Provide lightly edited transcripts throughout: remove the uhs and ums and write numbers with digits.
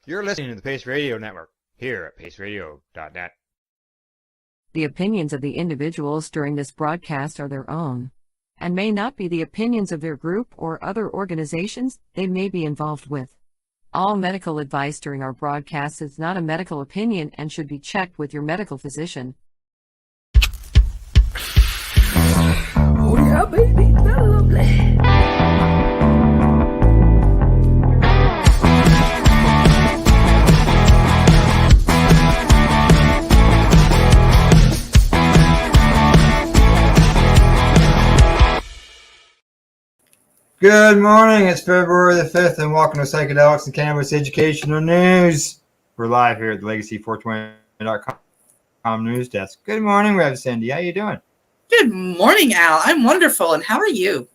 You're listening to the Pace Radio Network, here at paceradio.net. The opinions of the individuals during this broadcast are their own, and may not be the opinions of their group or other organizations they may be involved with. All medical advice during our broadcast is not a medical opinion and should be checked with your medical physician. Oh yeah, baby, that's lovely. Good morning, it's February the 5th, and welcome to Psychedelics Cannabis Educational News. We're live here at the Legacy420.com news desk. Good morning, Rev Cindy. How you doing? Good morning, Al. I'm wonderful, and how are you?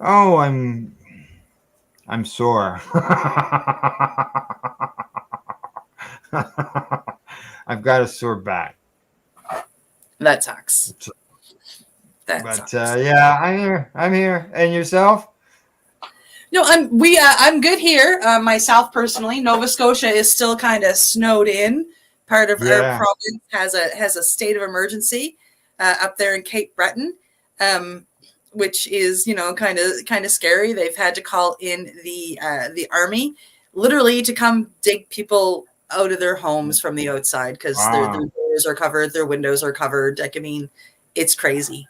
Oh, I'm sore. I've got a sore back. That sucks. Yeah, I'm here. And yourself? No, I'm good here. Myself personally, Nova Scotia is still kind of snowed in. Part of our province has a state of emergency up there in Cape Breton, which is kind of scary. They've had to call in the army, literally, to come dig people out of their homes from the outside because their doors are covered, their windows are covered. I mean, it's crazy.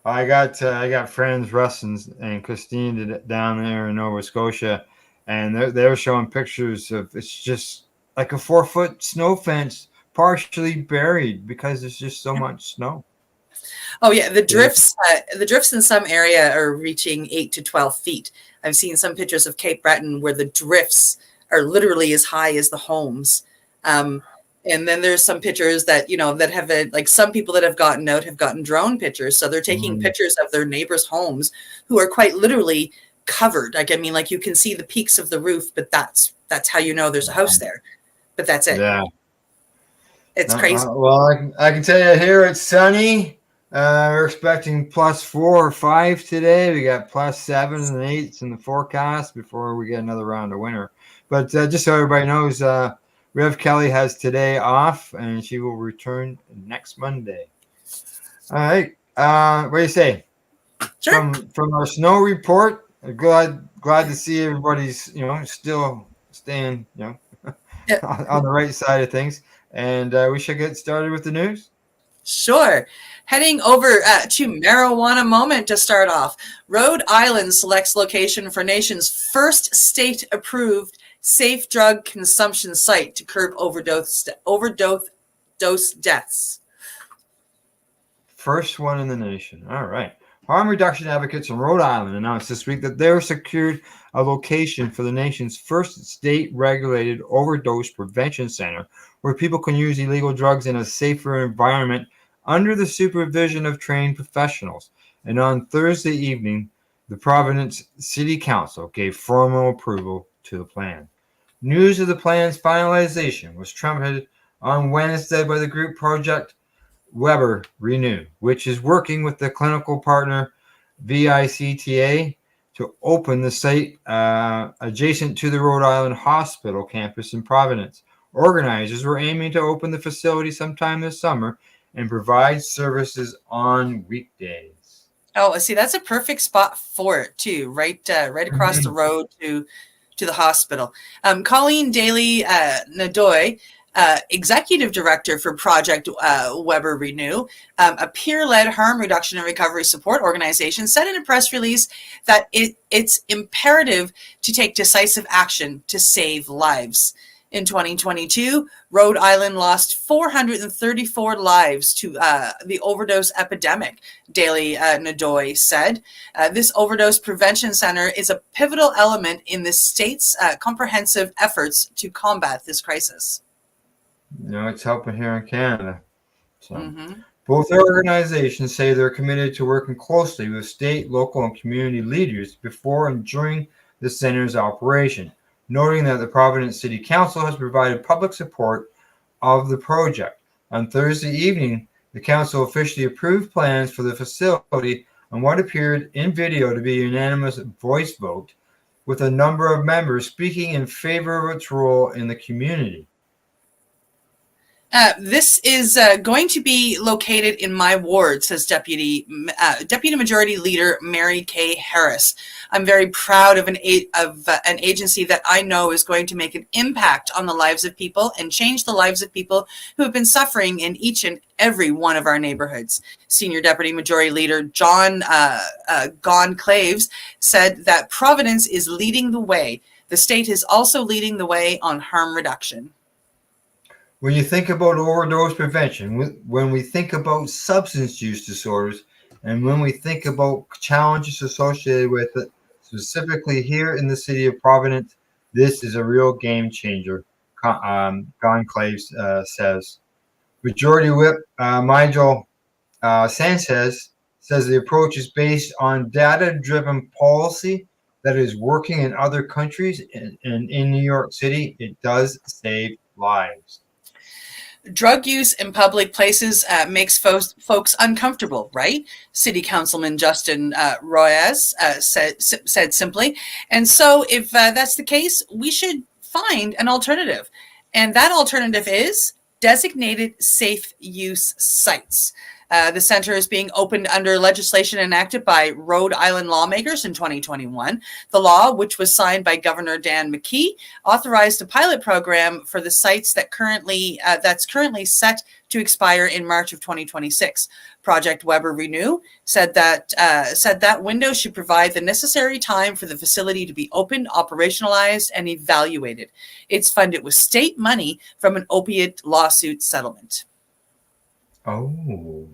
I got friends, Russ and Christine, down there in Nova Scotia, and they're showing pictures of it's just like a 4-foot snow fence partially buried because there's just so much snow. Oh yeah, the drifts in some area are reaching 8 to 12 feet. I've seen some pictures of Cape Breton where the drifts are literally as high as the homes. And then there's some pictures that, that have like some people that have gotten out have gotten drone pictures. So they're taking pictures of their neighbors' homes who are quite literally covered. Like, I mean, like you can see the peaks of the roof, but that's how you know there's a house there. But that's it. Yeah. It's crazy. Well, I can tell you here it's sunny. We're expecting +4 or 5 today. We got +7s and 8s in the forecast before we get another round of winter. But just so everybody knows, Rev Kelly has today off, and she will return next Monday. All right. What do you say? Sure. From our snow report, glad to see everybody's still staying on the right side of things. And we should get started with the news. Sure. Heading over to Marijuana Moment to start off. Rhode Island selects location for nation's first state-approved safe drug consumption site to curb overdose deaths. First one in the nation. All right. Harm reduction advocates in Rhode Island announced this week that they have secured a location for the nation's first state-regulated overdose prevention center where people can use illegal drugs in a safer environment under the supervision of trained professionals. And on Thursday evening, the Providence City Council gave formal approval to the plan. News of the plan's finalization was trumpeted on Wednesday by the group Project Weber Renew, which is working with the clinical partner VICTA to open the site adjacent to the Rhode Island Hospital campus in Providence. Organizers were aiming to open the facility sometime this summer and provide services on weekdays. Oh, see, that's a perfect spot for it too, right across the road to the hospital. Colleen Daly Nadoy, executive director for Project Weber Renew, a peer-led harm reduction and recovery support organization, said in a press release that it's imperative to take decisive action to save lives. In 2022, Rhode Island lost 434 lives to the overdose epidemic, Daly Nadoy said. This overdose prevention center is a pivotal element in the state's comprehensive efforts to combat this crisis. It's helping here in Canada. So both organizations say they're committed to working closely with state, local, and community leaders before and during the center's operation, noting that the Providence City Council has provided public support of the project. On Thursday evening, the council officially approved plans for the facility on what appeared in video to be a unanimous voice vote. with a number of members speaking in favor of its role in the community. This is going to be located in my ward, says Deputy Majority Leader Mary Kay Harris. I'm very proud of an agency that I know is going to make an impact on the lives of people and change the lives of people who have been suffering in each and every one of our neighborhoods. Senior Deputy Majority Leader John Claves said that Providence is leading the way. The state is also leading the way on harm reduction. When you think about overdose prevention, when we think about substance use disorders, and when we think about challenges associated with it, specifically here in the city of Providence, this is a real game changer, Conclave says. Majority Whip Nigel Sanchez says the approach is based on data-driven policy that is working in other countries, and in New York City, it does save lives. Drug use in public places makes folks uncomfortable, right? City Councilman Justin Royas said simply. And so if that's the case, we should find an alternative. And that alternative is designated safe use sites. The center is being opened under legislation enacted by Rhode Island lawmakers in 2021. The law, which was signed by Governor Dan McKee, authorized a pilot program for the sites that's currently set to expire in March of 2026. Project Weber Renew said that window should provide the necessary time for the facility to be opened, operationalized, and evaluated. It's funded with state money from an opiate lawsuit settlement. Oh.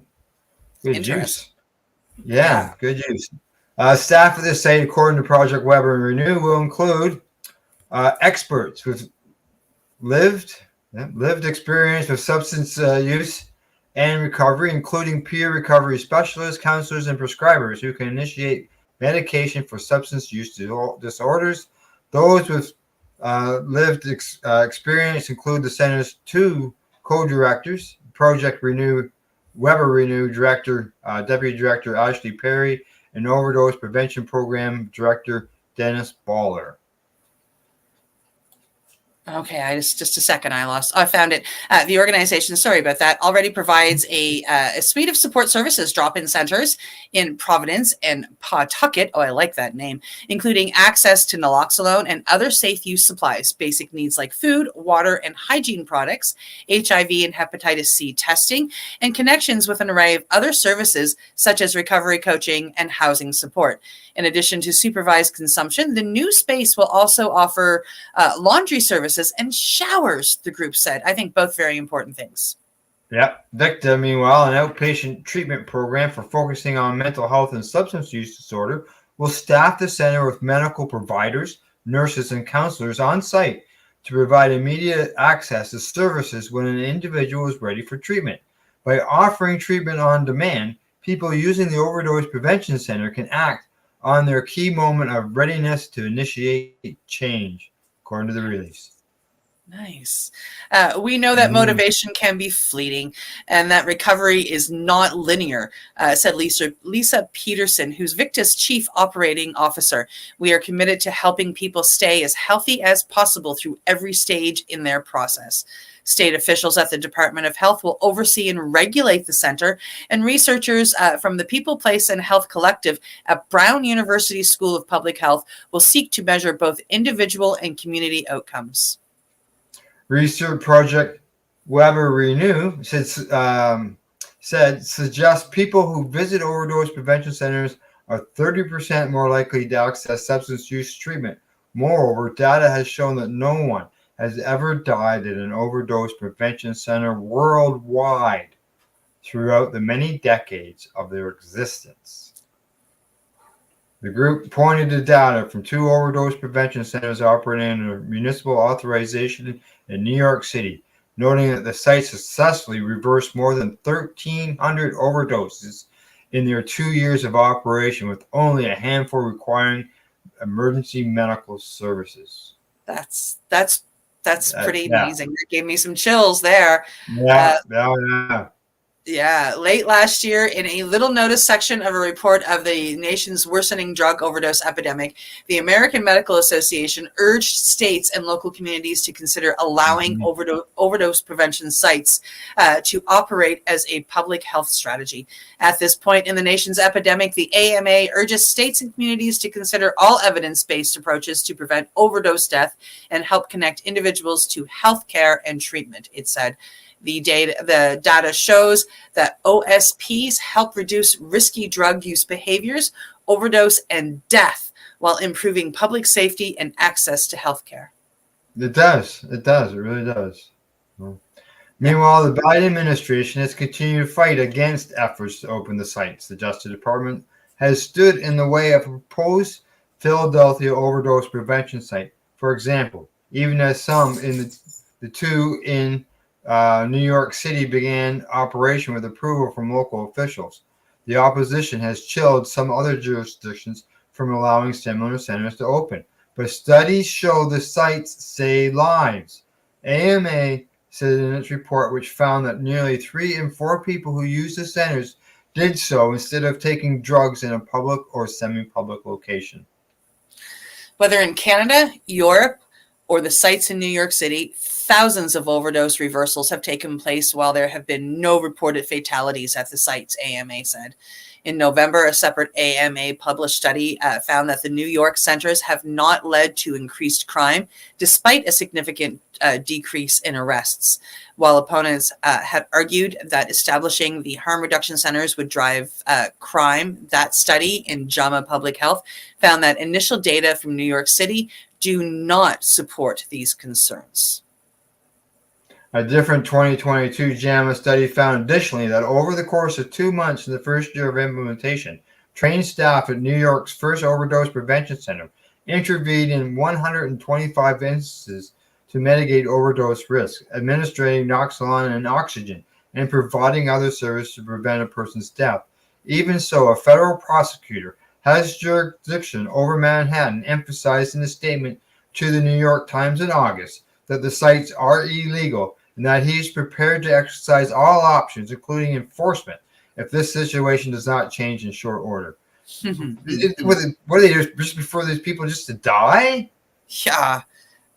Good use. Yeah, good use. Staff of this site, according to Project Weber and Renew, will include experts with lived experience with substance use and recovery, including peer recovery specialists, counselors, and prescribers who can initiate medication for substance use disorders. Those with lived experience include the center's two co-directors, Project Weber Renew Director, Deputy Director Ashley Perry, and Overdose Prevention Program Director Dennis Baller. Okay, just a second. I found it. The organization, sorry about that, already provides a suite of support services, drop-in centers in Providence and Pawtucket. Oh, I like that name, including access to naloxone and other safe use supplies, basic needs like food, water, and hygiene products, HIV and hepatitis C testing, and connections with an array of other services such as recovery coaching and housing support. In addition to supervised consumption, the new space will also offer laundry services and showers, the group said. I think both very important things. Yep. Victa, meanwhile, an outpatient treatment program for focusing on mental health and substance use disorder, will staff the center with medical providers, nurses, and counselors on site to provide immediate access to services when an individual is ready for treatment. By offering treatment on demand, people using the Overdose Prevention Center can act on their key moment of readiness to initiate change, according to the release. Nice. We know that motivation can be fleeting and that recovery is not linear, said Lisa Peterson, who's Victa's chief operating officer. We are committed to helping people stay as healthy as possible through every stage in their process. State officials at the Department of Health will oversee and regulate the center, and researchers from the People, Place, and Health Collective at Brown University School of Public Health will seek to measure both individual and community outcomes. Research Project Weber Renew suggests people who visit overdose prevention centers are 30% more likely to access substance use treatment. Moreover, data has shown that no one has ever died at an overdose prevention center worldwide throughout the many decades of their existence. The group pointed to data from two overdose prevention centers operating under municipal authorization in New York City, noting that the site successfully reversed more than 1,300 overdoses in their 2 years of operation, with only a handful requiring emergency medical services. That's pretty amazing. That gave me some chills there. Yeah. Yeah, late last year, in a little notice section of a report of the nation's worsening drug overdose epidemic, the American Medical Association urged states and local communities to consider allowing overdose prevention sites to operate as a public health strategy. At this point in the nation's epidemic, the AMA urges states and communities to consider all evidence-based approaches to prevent overdose death and help connect individuals to health care and treatment, it said. The data shows that OSPs help reduce risky drug use behaviors, overdose, and death while improving public safety and access to healthcare. It does. It does. It really does. Well, meanwhile, the Biden administration has continued to fight against efforts to open the sites. The Justice Department has stood in the way of a proposed Philadelphia overdose prevention site. For example, even as some in the two in New York City began operation with approval from local officials. The opposition has chilled some other jurisdictions from allowing similar centers to open. But studies show the sites save lives. AMA said in its report, which found that nearly 3 in 4 people who use the centers did so instead of taking drugs in a public or semi-public location. Whether in Canada, Europe, or the sites in New York City, thousands of overdose reversals have taken place while there have been no reported fatalities at the sites, AMA said. In November, a separate AMA published study found that the New York centers have not led to increased crime, despite a significant decrease in arrests. While opponents had argued that establishing the harm reduction centers would drive crime, that study in JAMA Public Health found that initial data from New York City do not support these concerns. A different 2022 JAMA study found additionally that over the course of 2 months in the first year of implementation, trained staff at New York's first overdose prevention center intervened in 125 instances to mitigate overdose risk, administering Noxolon and oxygen, and providing other services to prevent a person's death. Even so, a federal prosecutor has jurisdiction over Manhattan, emphasized in a statement to the New York Times in August that the sites are illegal and that he is prepared to exercise all options, including enforcement, if this situation does not change in short order. What are they just before these people just to die? Yeah.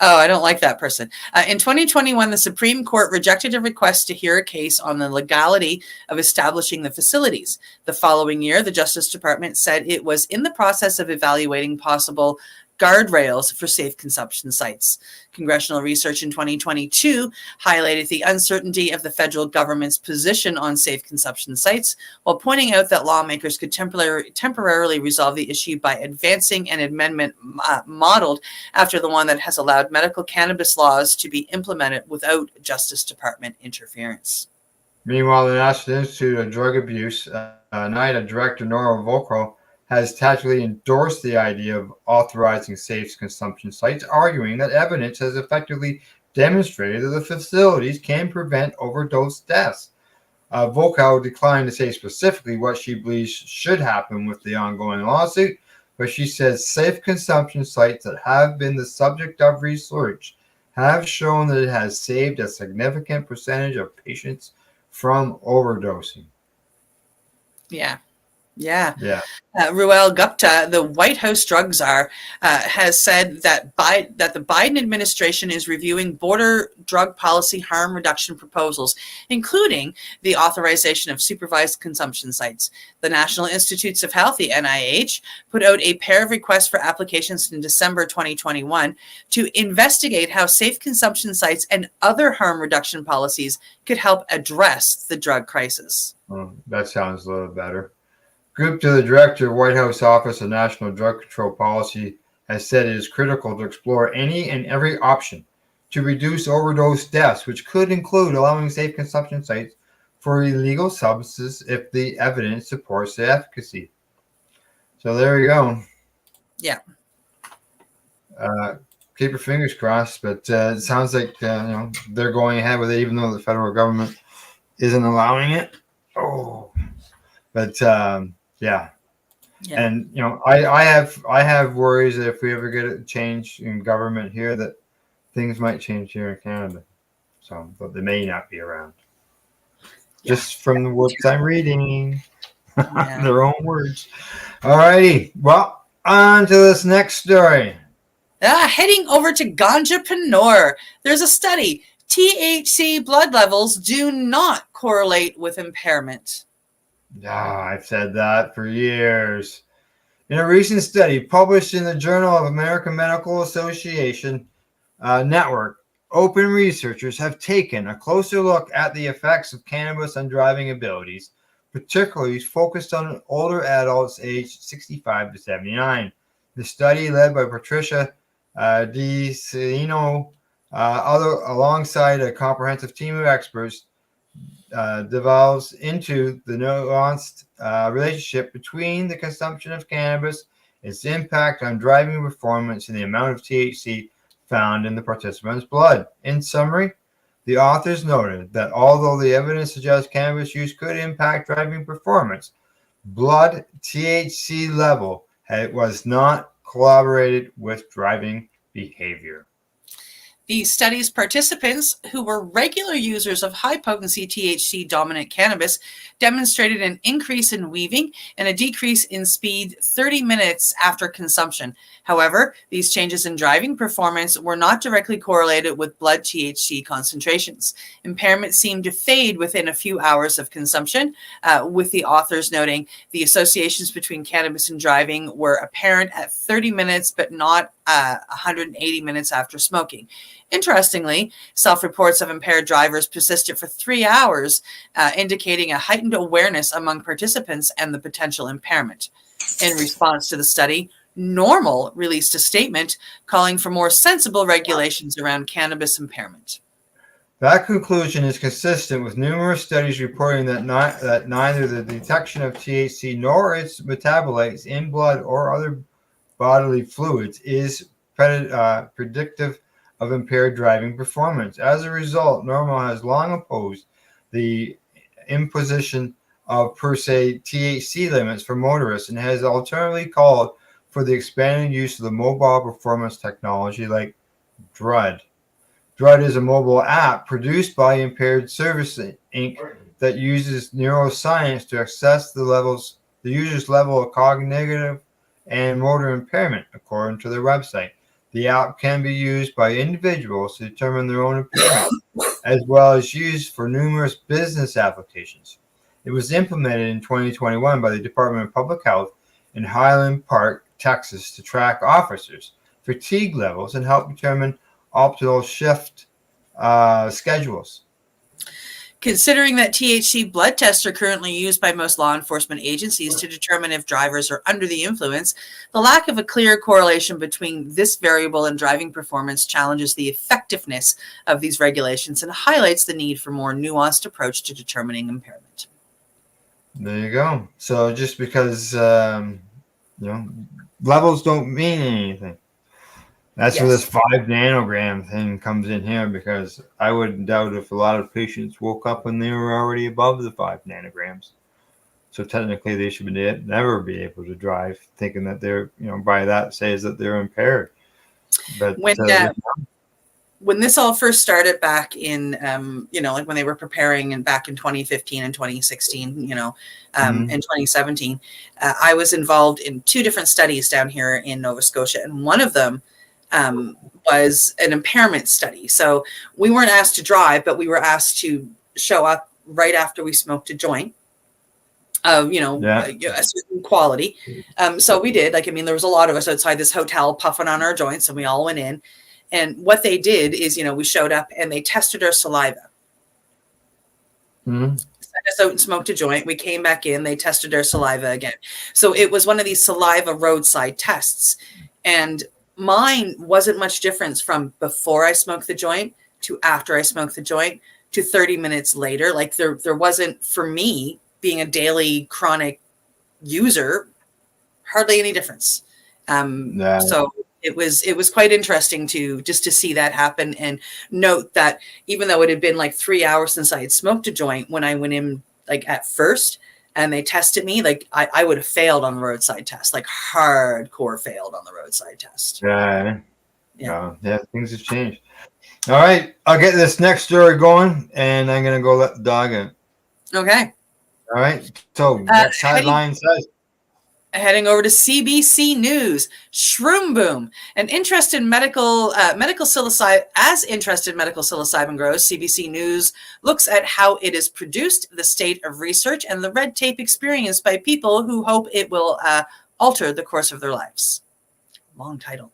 Oh, I don't like that person. In 2021, the Supreme Court rejected a request to hear a case on the legality of establishing the facilities. The following year, the Justice Department said it was in the process of evaluating possible guardrails for safe consumption sites. Congressional research in 2022 highlighted the uncertainty of the federal government's position on safe consumption sites, while pointing out that lawmakers could temporarily resolve the issue by advancing an amendment modeled after the one that has allowed medical cannabis laws to be implemented without Justice Department interference. Meanwhile, the National Institute of Drug Abuse, NIDA Director Nora Volkow, has tacitly endorsed the idea of authorizing safe consumption sites, arguing that evidence has effectively demonstrated that the facilities can prevent overdose deaths. Volkow declined to say specifically what she believes should happen with the ongoing lawsuit, but she says safe consumption sites that have been the subject of research have shown that it has saved a significant percentage of patients from overdosing. Yeah. Ruel Gupta, the White House drug czar, has said that the Biden administration is reviewing border drug policy harm reduction proposals, including the authorization of supervised consumption sites. The National Institutes of Health, the NIH, put out a pair of requests for applications in December 2021 to investigate how safe consumption sites and other harm reduction policies could help address the drug crisis. Oh, that sounds a little better. Group to the Director of White House Office of National Drug Control Policy has said it is critical to explore any and every option to reduce overdose deaths, which could include allowing safe consumption sites for illegal substances if the evidence supports the efficacy. So there you go. Yeah. Keep your fingers crossed, but it sounds like they're going ahead with it, even though the federal government isn't allowing it. But yeah. And I have worries that if we ever get a change in government here, that things might change here in Canada. So, but they may not be around. just from the words I'm reading. Yeah. Their own words. All righty. Well, on to this next story. Heading over to Ganjapreneur. There's a study. THC blood levels do not correlate with impairment. I've said that for years. In a recent study published in the Journal of American Medical Association Network, open researchers have taken a closer look at the effects of cannabis on driving abilities, particularly focused on older adults aged 65 to 79. The study, led by Patricia DiCino, alongside a comprehensive team of experts, devolves into the nuanced relationship between the consumption of cannabis, its impact on driving performance, and the amount of THC found in the participants' blood. In summary, the authors noted that although the evidence suggests cannabis use could impact driving performance, blood THC level was not corroborated with driving behavior. The study's participants, who were regular users of high-potency THC-dominant cannabis, demonstrated an increase in weaving and a decrease in speed 30 minutes after consumption. However, these changes in driving performance were not directly correlated with blood THC concentrations. Impairment seemed to fade within a few hours of consumption, with the authors noting the associations between cannabis and driving were apparent at 30 minutes, but not 180 minutes after smoking. Interestingly, self-reports of impaired drivers persisted for 3 hours, indicating a heightened awareness among participants and the potential impairment. In response to the study, NORML released a statement calling for more sensible regulations around cannabis impairment. That conclusion is consistent with numerous studies reporting that neither the detection of THC nor its metabolites in blood or other bodily fluids is predictive of impaired driving performance. As a result, NORML has long opposed the imposition of per se THC limits for motorists and has alternately called for the expanded use of the mobile performance technology like DRUD. DRUD is a mobile app produced by Impaired Service Inc. that uses neuroscience to assess the user's level of cognitive and motor impairment, according to their website. The app can be used by individuals to determine their own impairment, as well as used for numerous business applications. It was implemented in 2021 by the Department of Public Health in Highland Park, Texas, to track officers' fatigue levels and help determine optimal shift schedules. Considering that THC blood tests are currently used by most law enforcement agencies to determine if drivers are under the influence, the lack of a clear correlation between this variable and driving performance challenges the effectiveness of these regulations and highlights the need for more nuanced approach to determining impairment. There you go. So just because levels don't mean anything. That's where this 5 nanogram thing comes in here, because I wouldn't doubt if a lot of patients woke up when they were already above the 5 nanograms. So technically they should never be able to drive, thinking that they're, by that says that they're impaired. But when this all first started back in, like when they were preparing and back in 2015 and 2016, and 2017, I was involved in 2 different studies down here in Nova Scotia. And one of them was an impairment study. So we weren't asked to drive, but we were asked to show up right after we smoked a joint of, a certain quality. So we did, there was a lot of us outside this hotel puffing on our joints, and we all went in. And what they did is, we showed up and they tested our saliva. Sent us out and smoked a joint. We came back in, they tested our saliva again. So it was one of these saliva roadside tests. And mine wasn't much difference from before I smoked the joint to after I smoked the joint to 30 minutes later. Like there wasn't, for me, being a daily chronic user, hardly any difference. So it was quite interesting to see that happen, and note that even though it had been like 3 hours since I had smoked a joint, when I went in at first and they tested me, I would have failed on the roadside test, hardcore failed on the roadside test. Yeah, things have changed. All right, I'll get this next story going, and I'm gonna go let the dog in. Okay. All right. So next headline says. Heading over to CBC News, Shroom boom. Interested medical psilocybin grows, CBC News looks at how it is produced, the state of research, and the red tape experienced by people who hope it will alter the course of their lives. Long title.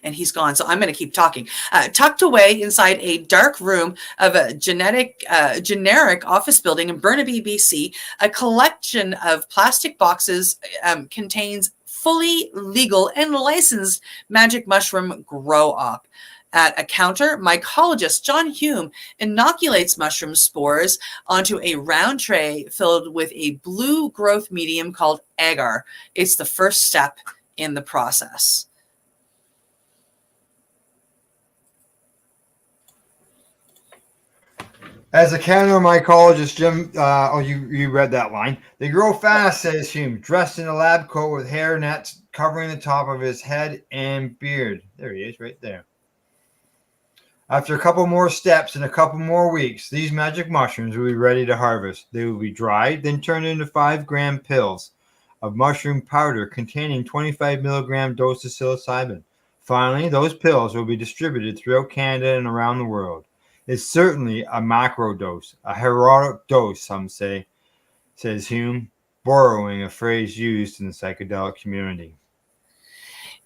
And he's gone, so I'm going to keep talking. Tucked away inside a dark room of a generic office building in Burnaby, BC, a collection of plastic boxes contains fully legal and licensed magic mushroom grow op. At a counter, mycologist John Hume inoculates mushroom spores onto a round tray filled with a blue growth medium called agar. It's the first step in the process. As a Canada mycologist, Jim, you read that line. They grow fast, says Hume, dressed in a lab coat with hair nets covering the top of his head and beard. There he is, right there. After a couple more steps and a couple more weeks, these magic mushrooms will be ready to harvest. They will be dried, then turned into 5-gram pills of mushroom powder containing 25 milligram dose of psilocybin. Finally, those pills will be distributed throughout Canada and around the world. It's certainly a macro dose, a heroic dose, some say, says Hume, borrowing a phrase used in the psychedelic community.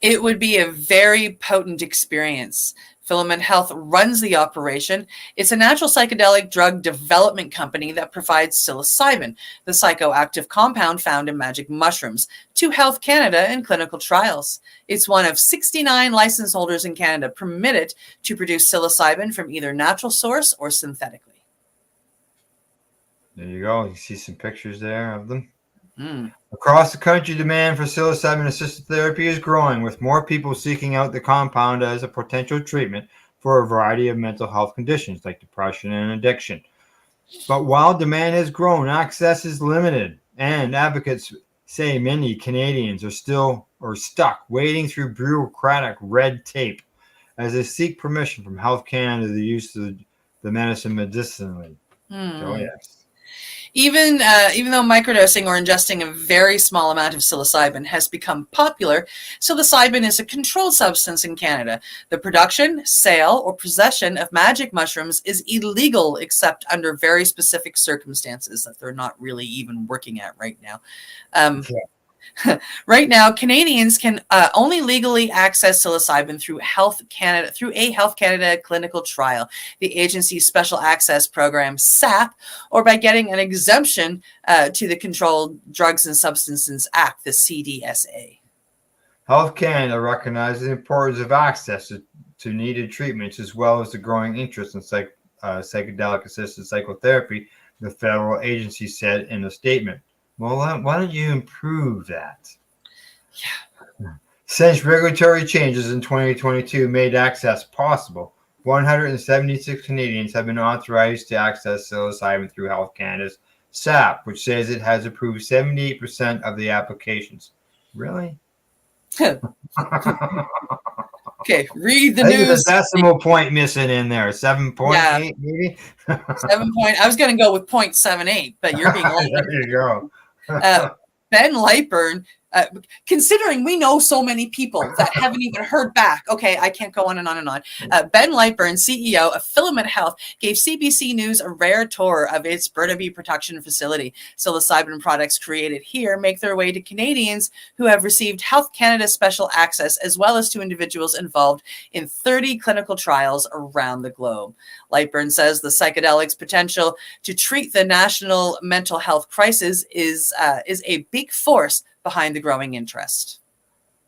It would be a very potent experience. Filament Health runs the operation. It's a natural psychedelic drug development company that provides psilocybin, the psychoactive compound found in magic mushrooms, to Health Canada in clinical trials. It's one of 69 license holders in Canada permitted to produce psilocybin from either natural source or synthetically. There you go. You see some pictures there of them. Mm. Across the country, demand for psilocybin-assisted therapy is growing, with more people seeking out the compound as a potential treatment for a variety of mental health conditions like depression and addiction. But while demand has grown, access is limited, and advocates say many Canadians are still stuck waiting through bureaucratic red tape as they seek permission from Health Canada to use the medicine medicinally. Oh, yes. Even though microdosing or ingesting a very small amount of psilocybin has become popular, psilocybin is a controlled substance in Canada. The production, sale, or possession of magic mushrooms is illegal except under very specific circumstances that they're not really even working at right now. Right now, Canadians can only legally access psilocybin through a Health Canada clinical trial, the agency's special access program, SAP, or by getting an exemption to the Controlled Drugs and Substances Act, the CDSA. Health Canada recognizes the importance of access to needed treatments, as well as the growing interest in psychedelic-assisted psychotherapy, the federal agency said in a statement. Well, why don't you improve that? Yeah. Since regulatory changes in 2022 made access possible, 176 Canadians have been authorized to access psilocybin through Health Canada's SAP, which says it has approved 78% of the applications. Really? Okay, read the I news. There's a decimal point missing in there. 7.8 maybe? 7 point. I was going to go with 0.78, but you're being late. There you go. Ben Lightburn, considering we know so many people that haven't even heard back. Okay, I can't go on and on and on. Ben Lightburn, CEO of Filament Health, gave CBC News a rare tour of its Burnaby production facility. Psilocybin products created here make their way to Canadians who have received Health Canada special access, as well as to individuals involved in 30 clinical trials around the globe. Lightburn says the psychedelics potential to treat the national mental health crisis is a big force behind the growing interest.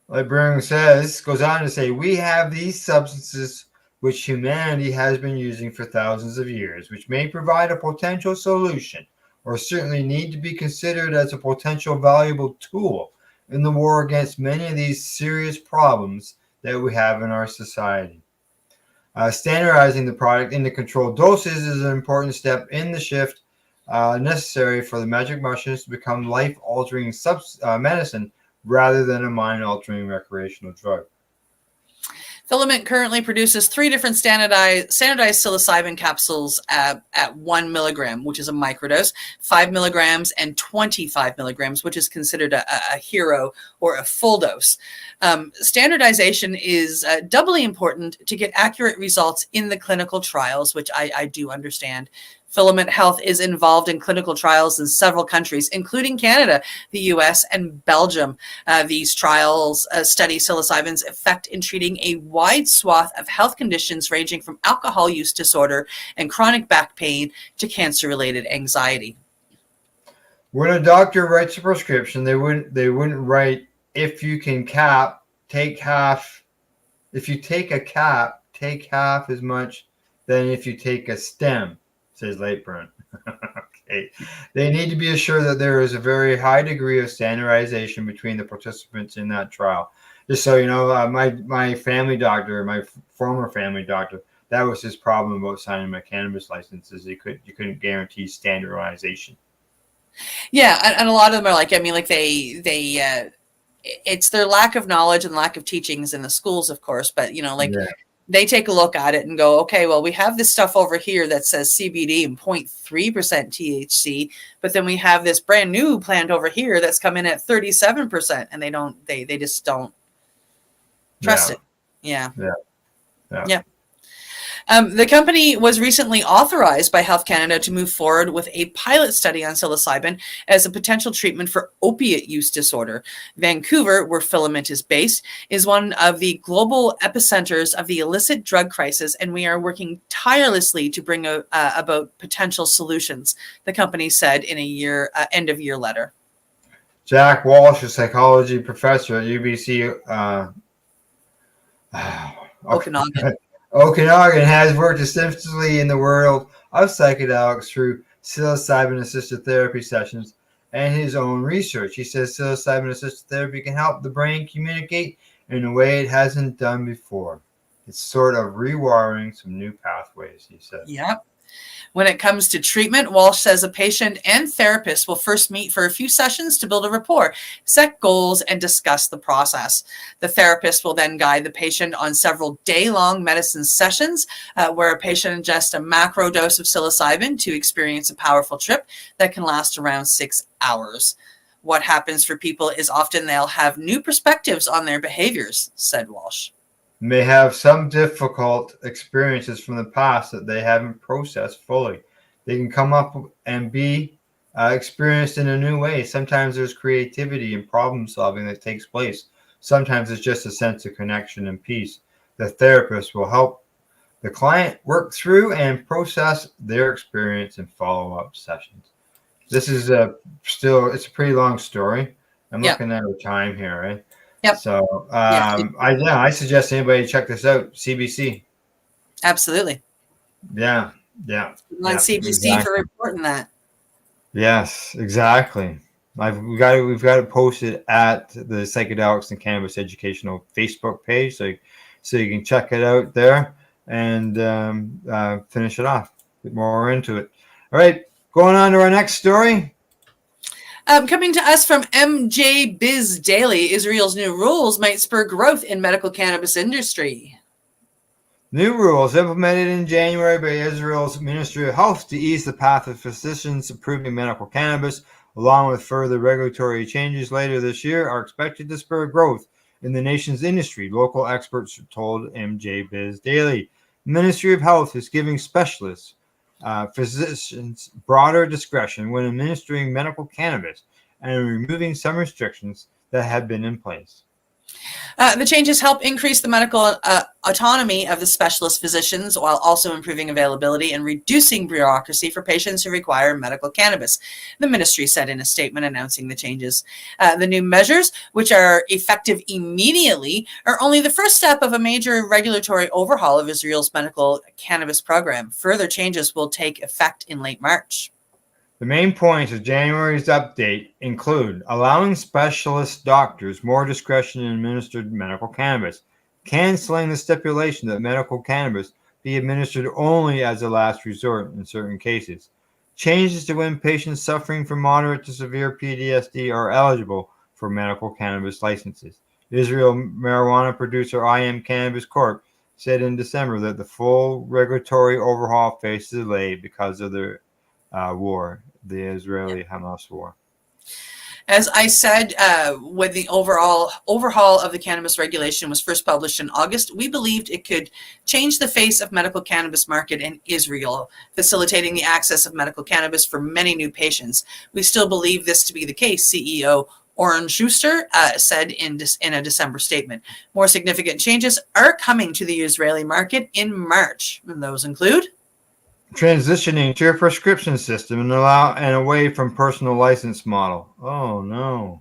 Lightburn goes on to say, we have these substances which humanity has been using for thousands of years, which may provide a potential solution, or certainly need to be considered as a potential valuable tool in the war against many of these serious problems that we have in our society. Standardizing the product into controlled doses is an important step in the shift necessary for the magic mushrooms to become life-altering medicine rather than a mind-altering recreational drug. Filament currently produces 3 different standardized psilocybin capsules at 1 milligram, which is a microdose, 5 milligrams, and 25 milligrams, which is considered a hero or a full dose. Standardization is doubly important to get accurate results in the clinical trials, which I do understand. Filament Health is involved in clinical trials in several countries, including Canada, the US, and Belgium. These trials study psilocybin's effect in treating a wide swath of health conditions ranging from alcohol use disorder and chronic back pain to cancer-related anxiety. When a doctor writes a prescription, they wouldn't write, if you can cap, take half. If you take a cap, take half as much than if you take a stem, says Lightburn. Okay. They need to be assured that there is a very high degree of standardization between the participants in that trial. Just so you know, my family doctor, my former family doctor, that was his problem about signing my cannabis licenses. You couldn't guarantee standardization. Yeah, and a lot of them are like, I mean, like they it's their lack of knowledge and lack of teachings in the schools, of course, but you know, like Yeah. they take a look at it and go, okay, well, we have this stuff over here that says CBD and 0.3% THC, but then we have this brand new plant over here that's come in at 37%, and they just don't trust it. Yeah. The company was recently authorized by Health Canada to move forward with a pilot study on psilocybin as a potential treatment for opiate use disorder. Vancouver, where Filament is based, is one of the global epicenters of the illicit drug crisis, and we are working tirelessly to bring about potential solutions, the company said in a end-of-year letter. Jack Walsh, a psychology professor at UBC Okanagan, has worked extensively in the world of psychedelics through psilocybin-assisted therapy sessions and his own research. He says psilocybin-assisted therapy can help the brain communicate in a way it hasn't done before. It's sort of rewiring some new pathways, he said. Yep. When it comes to treatment, Walsh says a patient and therapist will first meet for a few sessions to build a rapport, set goals, and discuss the process. The therapist will then guide the patient on several day-long medicine sessions where a patient ingests a macro dose of psilocybin to experience a powerful trip that can last around 6 hours. What happens for people is often they'll have new perspectives on their behaviors, said Walsh. May have some difficult experiences from the past that they haven't processed fully. They can come up and be experienced in a new way. Sometimes there's creativity and problem solving that takes place. Sometimes it's just a sense of connection and peace. The therapist will help the client work through and process their experience in follow-up sessions. This is it's a pretty long story. I'm looking at the time here, right? Yep. So I suggest anybody check this out. CBC. Absolutely. Yeah. On CBC exactly. For reporting that. Yes, exactly. We've got it posted at the Psychedelics and Cannabis Educational Facebook page, so you can check it out there and finish it off. Get more into it. All right, going on to our next story. Coming to us from MJ Biz Daily, Israel's new rules might spur growth in medical cannabis industry. New rules implemented in January by Israel's Ministry of Health to ease the path of physicians approving medical cannabis, along with further regulatory changes later this year, are expected to spur growth in the nation's industry, local experts told MJ Biz Daily. The Ministry of Health is giving specialists physicians broader discretion when administering medical cannabis and removing some restrictions that have been in place. The changes help increase the medical autonomy of the specialist physicians while also improving availability and reducing bureaucracy for patients who require medical cannabis, the ministry said in a statement announcing the changes. The new measures, which are effective immediately, are only the first step of a major regulatory overhaul of Israel's medical cannabis program. Further changes will take effect in late March. The main points of January's update include allowing specialist doctors more discretion in administered medical cannabis, canceling the stipulation that medical cannabis be administered only as a last resort in certain cases, changes to when patients suffering from moderate to severe PTSD are eligible for medical cannabis licenses, Israel marijuana producer IM Cannabis Corp said in December that the full regulatory overhaul faces delay because of the war, the Israeli-Hamas war. As I said, when the overhaul of the cannabis regulation was first published in August, we believed it could change the face of medical cannabis market in Israel, facilitating the access of medical cannabis for many new patients. We still believe this to be the case, CEO Oren Schuster said in a December statement. More significant changes are coming to the Israeli market in March, and those include transitioning to a prescription system and away from personal license model. Oh no.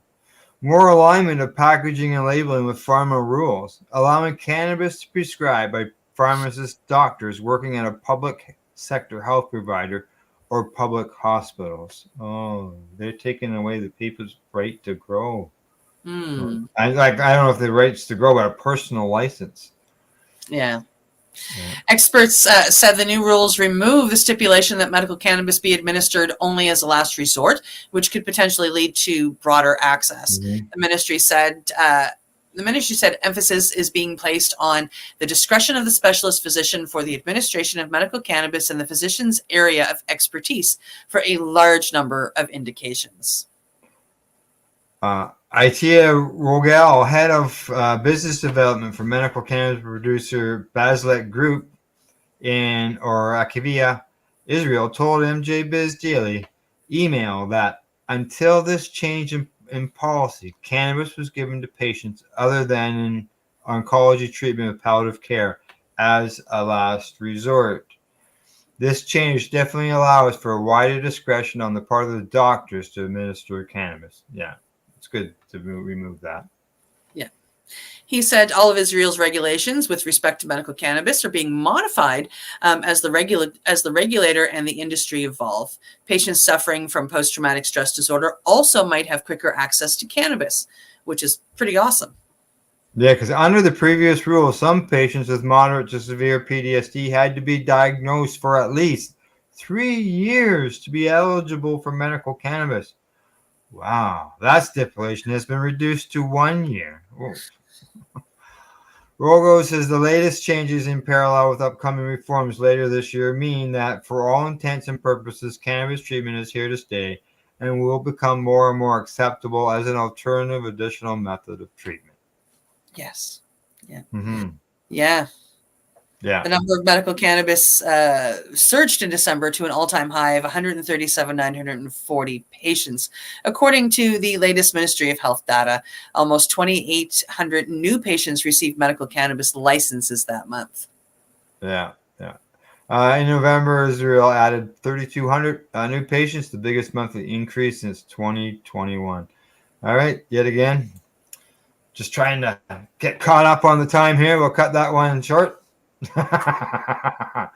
More alignment of packaging and labeling with pharma rules, allowing cannabis to be prescribed by pharmacists, doctors working at a public sector health provider or public hospitals. Oh, they're taking away the people's right to grow. I don't know if the rights to grow, but a personal license. Yeah. Experts said the new rules remove the stipulation that medical cannabis be administered only as a last resort, which could potentially lead to broader access. The ministry said emphasis is being placed on the discretion of the specialist physician for the administration of medical cannabis in the physician's area of expertise for a large number of indications. Itia Rogel, head of business development for medical cannabis producer Baslet Group or Akivia, Israel, told MJ Biz Daily email that until this change in policy, cannabis was given to patients other than in oncology treatment with palliative care as a last resort. This change definitely allows for a wider discretion on the part of the doctors to administer cannabis. Yeah. It's good to remove that. Yeah. He said all of Israel's regulations with respect to medical cannabis are being modified as the regulator and the industry evolve. Patients suffering from post-traumatic stress disorder also might have quicker access to cannabis, which is pretty awesome. Yeah, because under the previous rule, some patients with moderate to severe PTSD had to be diagnosed for at least 3 years to be eligible for medical cannabis. Wow, that stipulation has been reduced to 1 year. Rogo says the latest changes in parallel with upcoming reforms later this year mean that for all intents and purposes, cannabis treatment is here to stay and will become more and more acceptable as an alternative additional method of treatment. Yes. Yeah. Yeah. The number of medical cannabis surged in December to an all-time high of 137,940 patients. According to the latest Ministry of Health data, almost 2,800 new patients received medical cannabis licenses that month. Yeah. In November, Israel added 3,200 new patients, the biggest monthly increase since 2021. All right, yet again, just trying to get caught up on the time here. We'll cut that one short. But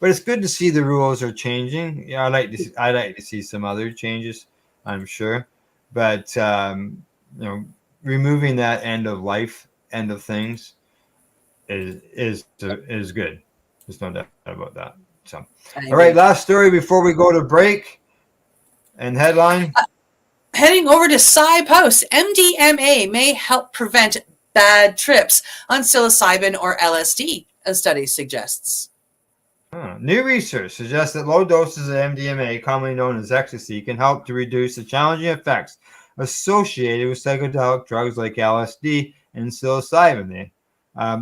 it's good to see the rules are changing. Yeah, I'd like to see some other changes, I'm sure. But removing that end of things is good. There's no doubt about that. So, all right, last story before we go to break and headline. Heading over to PsyPost, MDMA may help prevent bad trips on psilocybin or LSD, a study suggests. New research suggests that low doses of MDMA, commonly known as ecstasy, can help to reduce the challenging effects associated with psychedelic drugs like LSD and psilocybin.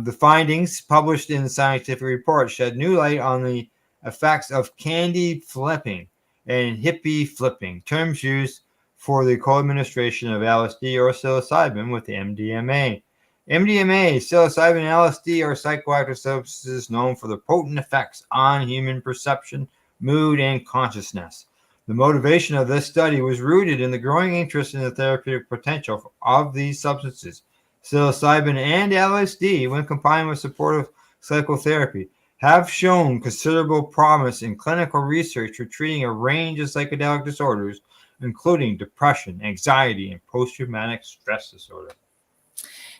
The findings published in the scientific report shed new light on the effects of candy flipping and hippie flipping, terms used for the co-administration of LSD or psilocybin with MDMA. MDMA, psilocybin, and LSD are psychoactive substances known for their potent effects on human perception, mood, and consciousness. The motivation of this study was rooted in the growing interest in the therapeutic potential of these substances. Psilocybin and LSD, when combined with supportive psychotherapy, have shown considerable promise in clinical research for treating a range of psychedelic disorders, including depression, anxiety, and post-traumatic stress disorder.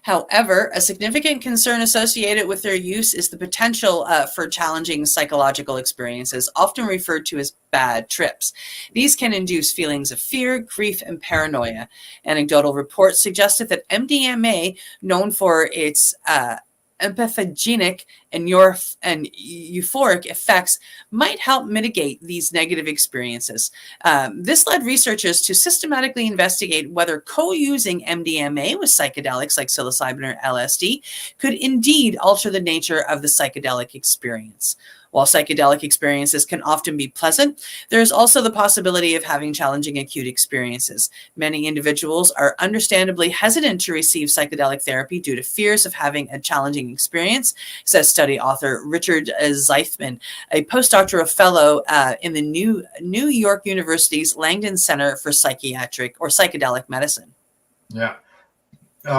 However, a significant concern associated with their use is the potential for challenging psychological experiences, often referred to as bad trips. These can induce feelings of fear, grief, and paranoia. Anecdotal reports suggested that MDMA, known for its empathogenic and euphoric effects, might help mitigate these negative experiences. This led researchers to systematically investigate whether co-using MDMA with psychedelics like psilocybin or LSD could indeed alter the nature of the psychedelic experience. While psychedelic experiences can often be pleasant, there is also the possibility of having challenging acute experiences. Many individuals are understandably hesitant to receive psychedelic therapy due to fears of having a challenging experience, says study author Richard Zeifman, a postdoctoral fellow in the New York University's Langdon Center for Psychedelic Medicine. Yeah.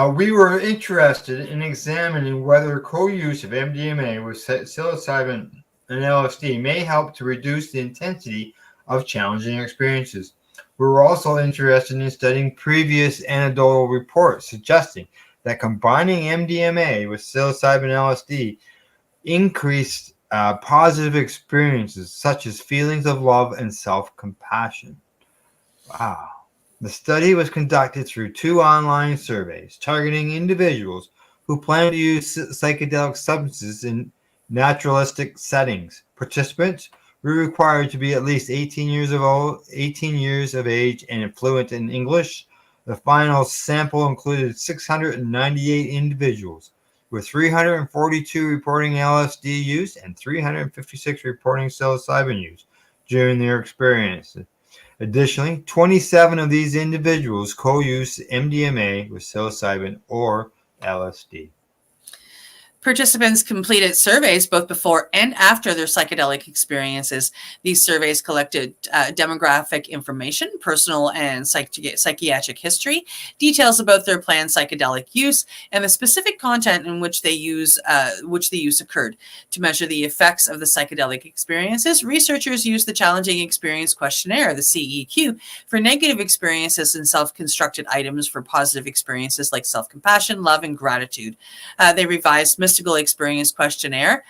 We were interested in examining whether co-use of MDMA with psilocybin and LSD may help to reduce the intensity of challenging experiences. We were also interested in studying previous anecdotal reports suggesting that combining MDMA with psilocybin and LSD increased positive experiences such as feelings of love and self-compassion. Wow. The study was conducted through 2 online surveys targeting individuals who plan to use psychedelic substances in naturalistic settings. Participants were required to be at least 18 years of age and fluent in English. The final sample included 698 individuals, with 342 reporting LSD use and 356 reporting psilocybin use during their experience. Additionally, 27 of these individuals co-used MDMA with psilocybin or LSD. Participants completed surveys both before and after their psychedelic experiences. These surveys collected demographic information, personal and psychiatric history, details about their planned psychedelic use, and the specific content in which the use occurred. To measure the effects of the psychedelic experiences, researchers used the Challenging Experience Questionnaire, the CEQ, for negative experiences and self-constructed items for positive experiences like self-compassion, love, and gratitude. They revised Mystical Experience Questionnaire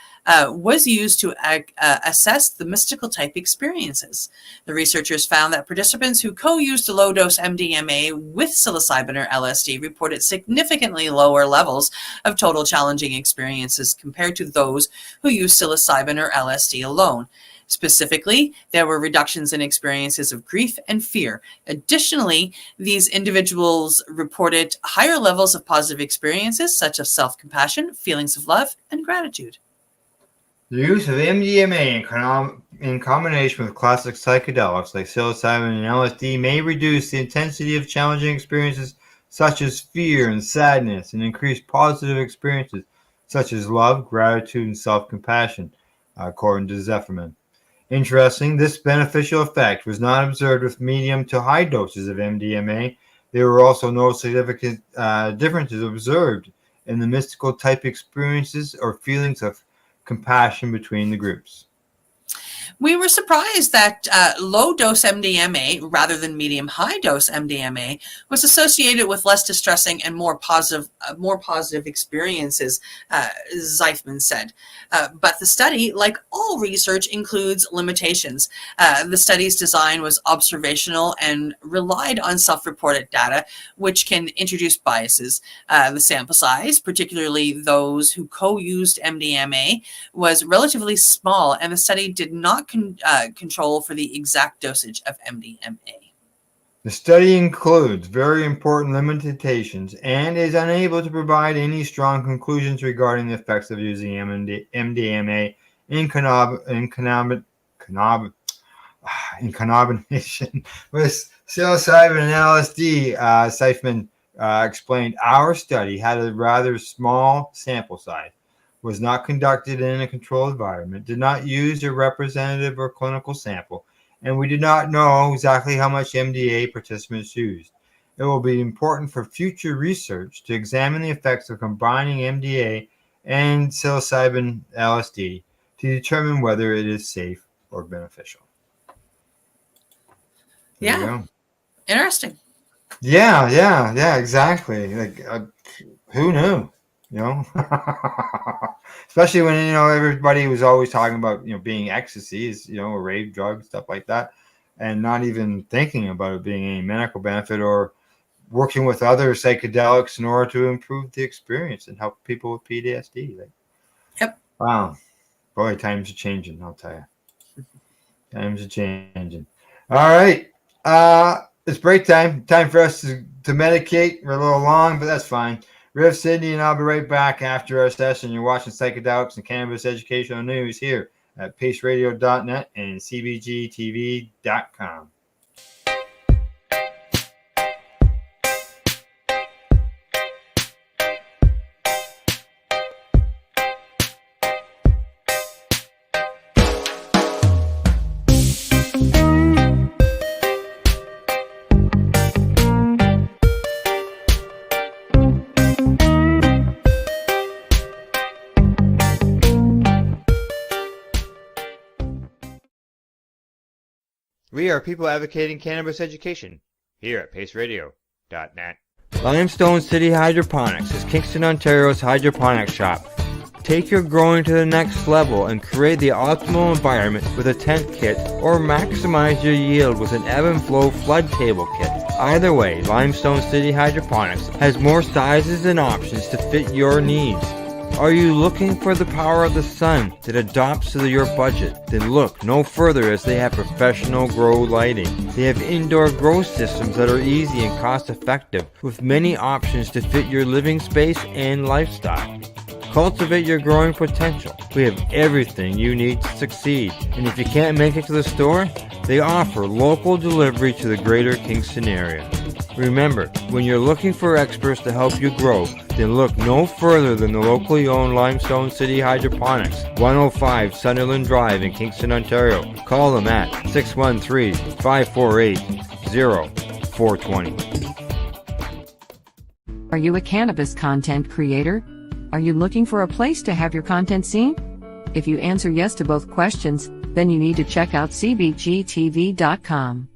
was used to assess the mystical type experiences. The researchers found that participants who co-used low-dose MDMA with psilocybin or LSD reported significantly lower levels of total challenging experiences compared to those who used psilocybin or LSD alone. Specifically, there were reductions in experiences of grief and fear. Additionally, these individuals reported higher levels of positive experiences such as self-compassion, feelings of love, and gratitude. The use of MDMA in combination with classic psychedelics like psilocybin and LSD may reduce the intensity of challenging experiences such as fear and sadness and increase positive experiences such as love, gratitude, and self-compassion, according to Zeifman. Interesting, this beneficial effect was not observed with medium to high doses of MDMA. There were also no significant differences observed in the mystical type experiences or feelings of compassion between the groups. We were surprised that low-dose MDMA, rather than medium-high-dose MDMA, was associated with less distressing and more positive experiences, Zeifman said. But the study, like all research, includes limitations. The study's design was observational and relied on self-reported data, which can introduce biases. The sample size, particularly those who co-used MDMA, was relatively small, and the study did not control for the exact dosage of MDMA. The study includes very important limitations and is unable to provide any strong conclusions regarding the effects of using MDMA in combination with psilocybin and LSD. Zeifman explained, our study had a rather small sample size, was not conducted in a controlled environment, did not use a representative or clinical sample, and we did not know exactly how much MDA participants used. It will be important for future research to examine the effects of combining MDA and psilocybin LSD to determine whether it is safe or beneficial. There you go. Interesting. Yeah, exactly. Like, who knew? You know, especially when everybody was always talking about being ecstasies, or rave drugs, stuff like that, and not even thinking about it being any medical benefit or working with other psychedelics in order to improve the experience and help people with PTSD. Like, Yep. wow, boy, times are changing. I'll tell you, times are changing. All right, it's break time. Time for us to medicate. We're a little long, but that's fine. Riv, Sydney, and I'll be right back after our session. You're watching Psychedelics and Cannabis Educational News here at paceradio.net and cbgtv.com. We are people advocating cannabis education here at paceradio.net. Limestone City Hydroponics is Kingston, Ontario's hydroponics shop. Take your growing to the next level and create the optimal environment with a tent kit, or maximize your yield with an ebb and flow flood table kit. Either way, Limestone City Hydroponics has more sizes and options to fit your needs. Are you looking for the power of the sun that adapts to your budget? Then look no further, as they have professional grow lighting. They have indoor grow systems that are easy and cost effective, with many options to fit your living space and lifestyle. Cultivate your growing potential. We have everything you need to succeed. And if you can't make it to the store, they offer local delivery to the greater Kingston area. Remember, when you're looking for experts to help you grow, then look no further than the locally owned Limestone City Hydroponics, 105 Sunderland Drive in Kingston, Ontario. Call them at 613-548-0420. Are you a cannabis content creator? Are you looking for a place to have your content seen? If you answer yes to both questions, then you need to check out cbgtv.com.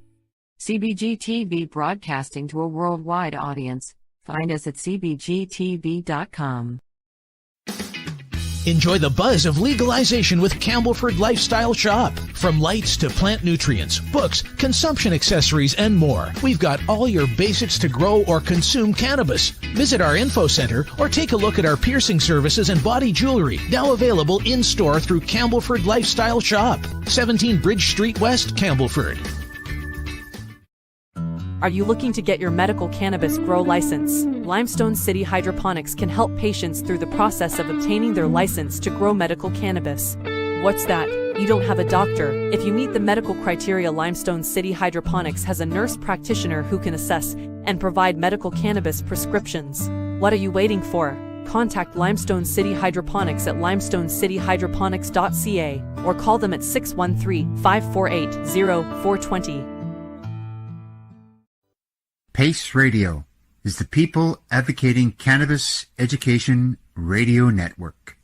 CBGTV, broadcasting to a worldwide audience. Find us at cbgtv.com. Enjoy the buzz of legalization with Campbellford Lifestyle Shop. From lights to plant nutrients, books, consumption accessories, and more, we've got all your basics to grow or consume cannabis. Visit our info center or take a look at our piercing services and body jewelry, now available in-store through Campbellford Lifestyle Shop, 17 Bridge Street West, Campbellford. Are you looking to get your medical cannabis grow license? Limestone City Hydroponics can help patients through the process of obtaining their license to grow medical cannabis. What's that? You don't have a doctor? If you meet the medical criteria, Limestone City Hydroponics has a nurse practitioner who can assess and provide medical cannabis prescriptions. What are you waiting for? Contact Limestone City Hydroponics at limestonecityhydroponics.ca or call them at 613-548-0420. PACE Radio is the People Advocating Cannabis Education Radio Network.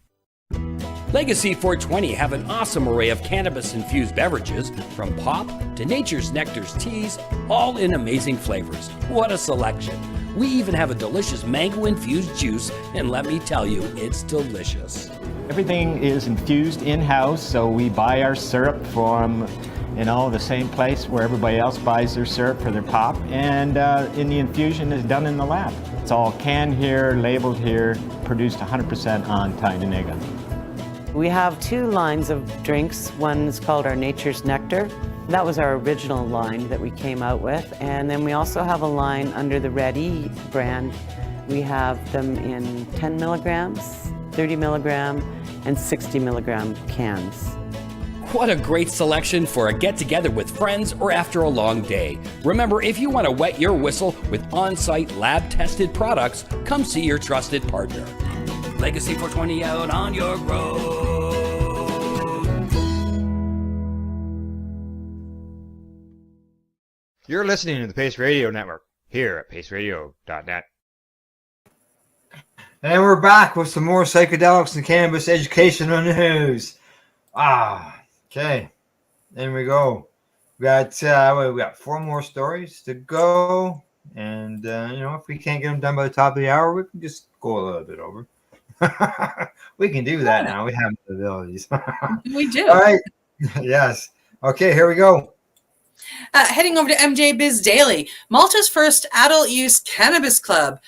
Legacy 420 have an awesome array of cannabis-infused beverages, from pop to Nature's Nectar's teas, all in amazing flavors. What a selection! We even have a delicious mango-infused juice, and let me tell you, it's delicious. Everything is infused in-house, so we buy our syrup from the same place where everybody else buys their syrup for their pop, and the infusion is done in the lab. It's all canned here, labeled here, produced 100% on Tyndonega. We have two lines of drinks. One is called our Nature's Nectar. That was our original line that we came out with, and then we also have a line under the Red E brand. We have them in 10 milligrams, 30 milligram, and 60 milligram cans. What a great selection for a get-together with friends or after a long day. Remember, if you want to wet your whistle with on-site lab-tested products, come see your trusted partner. Legacy 420 out on your road. You're listening to the Pace Radio Network here at paceradio.net. And we're back with some more psychedelics and cannabis educational news. Okay, there we go. We got 4 more stories to go. And, if we can't get them done by the top of the hour, we can just go a little bit over. We can do that now. We have the abilities. We do. All right. Yes. Okay, here we go. Heading over to MJ Biz Daily, Malta's first adult use cannabis club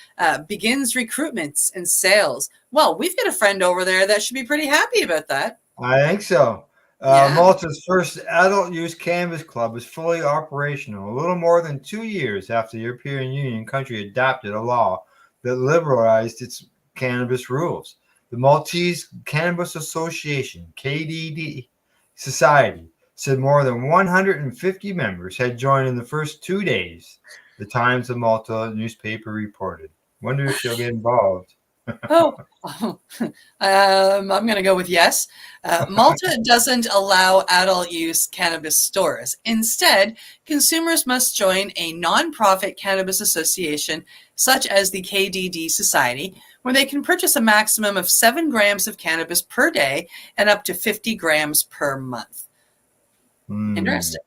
begins recruitments and sales. Well, we've got a friend over there that should be pretty happy about that. I think so. Malta's first adult use cannabis club is fully operational a little more than 2 years after the European Union country adopted a law that liberalized its cannabis rules. The Maltese Cannabis Association, KDD Society, said more than 150 members had joined in the first 2 days, the Times of Malta newspaper reported. Wonder if she'll get involved. I'm going to go with yes. Malta doesn't allow adult use cannabis stores. Instead, consumers must join a nonprofit cannabis association, such as the KDD Society, where they can purchase a maximum of 7 grams of cannabis per day and up to 50 grams per month. Interesting.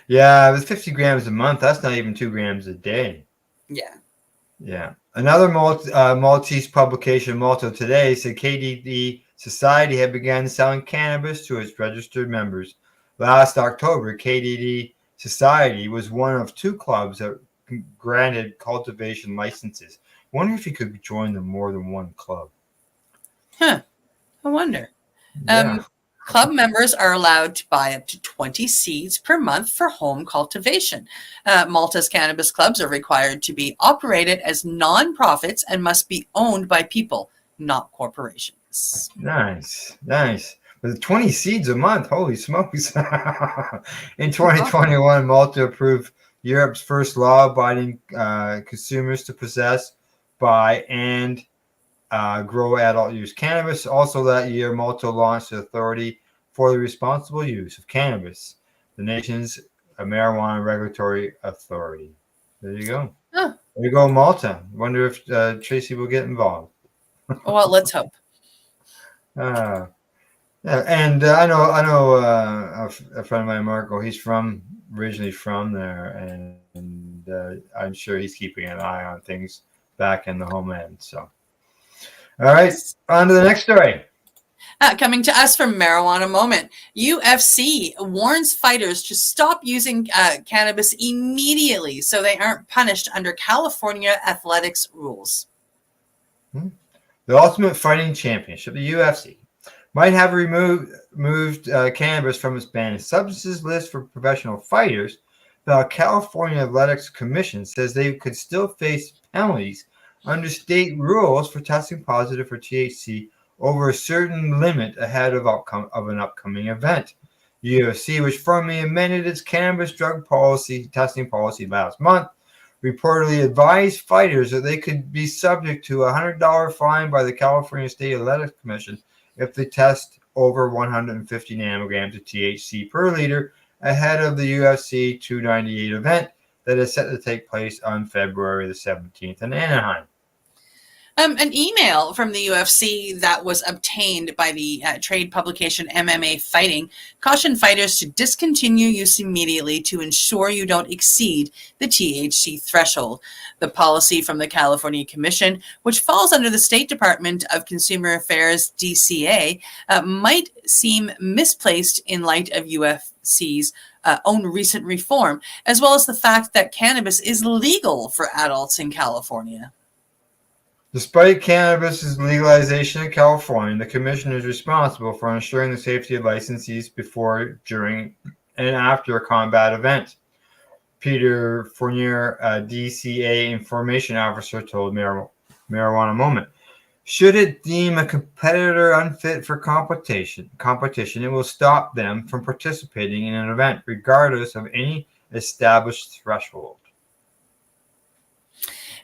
Yeah, with 50 grams a month, that's not even 2 grams a day. Yeah. Yeah. Another Maltese publication, Malta Today, said KDD Society had begun selling cannabis to its registered members. Last October, KDD Society was one of 2 clubs that granted cultivation licenses. Wonder if you could join them more than one club. I wonder. Yeah. Club members are allowed to buy up to 20 seeds per month for home cultivation. Malta's cannabis clubs are required to be operated as non-profits and must be owned by people, not corporations. Nice. With 20 seeds a month, holy smokes. In 2021, Malta approved Europe's first law-abiding consumers to possess, buy, and grow adult use cannabis. Also that year, Malta launched the Authority for the Responsible Use of Cannabis, the nation's marijuana regulatory authority. There you go. There you go, Malta. Wonder if Tracy will get involved. Well, let's hope. Yeah, and I know a friend of mine, Marco. He's originally from there, and I'm sure he's keeping an eye on things back in the homeland. So. All right, on to the next story. Coming to us from Marijuana Moment, UFC warns fighters to stop using cannabis immediately so they aren't punished under California athletics rules. The Ultimate Fighting Championship, the UFC, might have moved cannabis from its banned substances list for professional fighters, but the California Athletics Commission says they could still face penalties under state rules for testing positive for THC over a certain limit ahead of an upcoming event. UFC, which formally amended its cannabis drug testing policy last month, reportedly advised fighters that they could be subject to a $100 fine by the California State Athletics Commission if they test over 150 nanograms of THC per liter ahead of the UFC 298 event that is set to take place on February the 17th in Anaheim. An email from the UFC that was obtained by the trade publication MMA Fighting cautioned fighters to discontinue use immediately to ensure you don't exceed the THC threshold. The policy from the California Commission, which falls under the State Department of Consumer Affairs DCA, might seem misplaced in light of UFC's own recent reform, as well as the fact that cannabis is legal for adults in California. Despite cannabis's legalization in California, the commission is responsible for ensuring the safety of licensees before, during, and after a combat event. Peter Fournier, a DCA information officer, told Marijuana Moment. Should it deem a competitor unfit for competition, it will stop them from participating in an event, regardless of any established threshold.